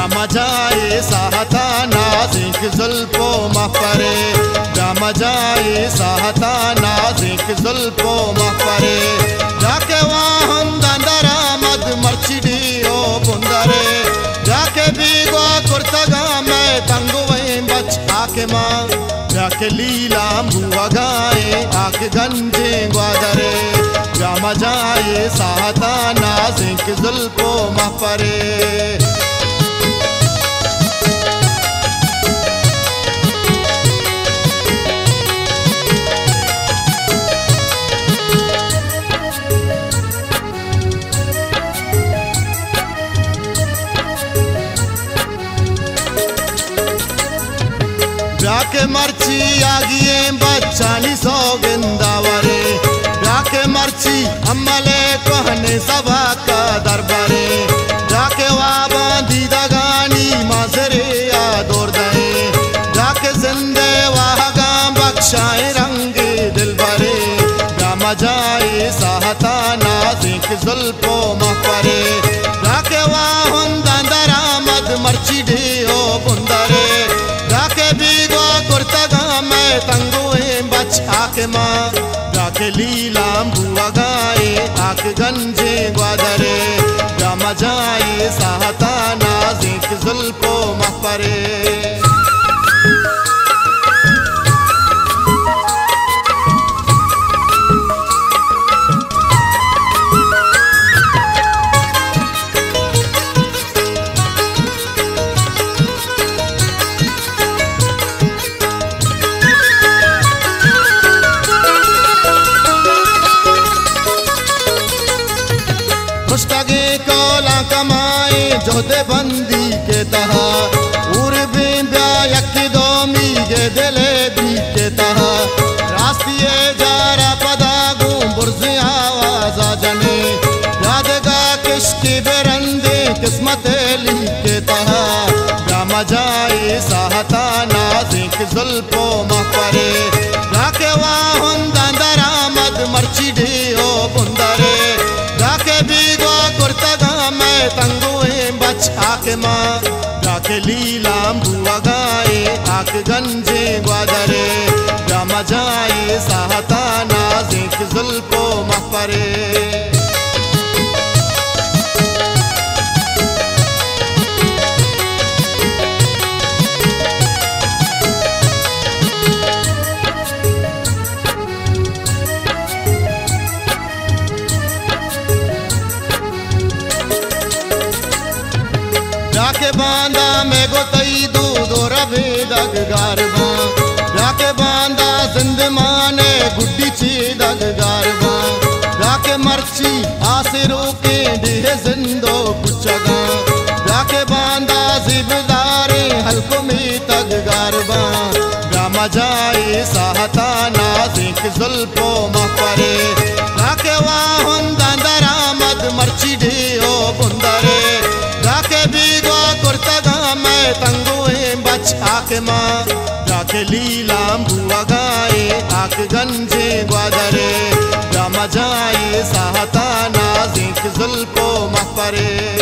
जाए साहता नाज़िक जुल्फो महपरे जाए साहता नाज़िक जुल्फो महपरे जाके वाहन दंदरा मद मर्चिडी ओ बुंदरे जाके बीगो कुर्तगा मैं तंगुवे बच आके माँ जाके लीला बुआ गाए आके गंजे ग्वादरे जाए साहता नाज़िक जुल्फो महपरे जाके मर्ची आगिए बच्चानी सौगंदावरे जाके मर्ची अम्मले कहने सभा का दरबारे जाके वाबा दीदा गानी माजरे आदोर दे जाके जिंदे वाहगा बख्शाए रंग दिल भरे जाए साहता नाज़िक जुल्फो महपरे जाके वाहन दंदरा मद मर्ची ढेओ बुंदरे जाके बीगो कुर्तगा मैं तंगुए बच आके माँ जाके लीला बुआ गाए आके गंजे ग्वादरे जाए साहता नाज़िक जुल्फो महपरे मुश्तगे कोला कमाए जोधे बंदी के तहा उर्बी ब्यायक दोमी के दिले दी के तहा रास्तिए जारा पदागू बुर्ज़ आवाज़ जने यादगा किश्ती बेरंदे किस्मत ली के तहा जाए साहता नाज़िक जुल्फो महपरे जाके वाहन दंदरा मद मर्ची ढेओ बुंदरे जाके बीगो कुर्तगा मैं तंगुए बच आके माँ जाके लीला बुआ गाए आके गंजे ग्वादरे जाए साहता नाज़िक जुल्फो महपरे जाके बांदा में गोतई दूध रबे दग गारबा जाके बांदा जिंद माने गुड्डी ची दग गारबा जाके मर्ची आसिरो के दिहे जिंदो कुचगा जाके बांदा जिबदारे हल्को में तग गारबा जाए साहता नाज़िक जुल्फो महपरे जाके वाहन दंदरा मद मर्ची ढेओ बुंदरे जाके बीगो कुर्तगा मैं तंगुए बच आके माँ जाके लीला बुआ गाए आके गंजे ग्वादरे जाए साहता नाज़िक जुल्फो महपरे।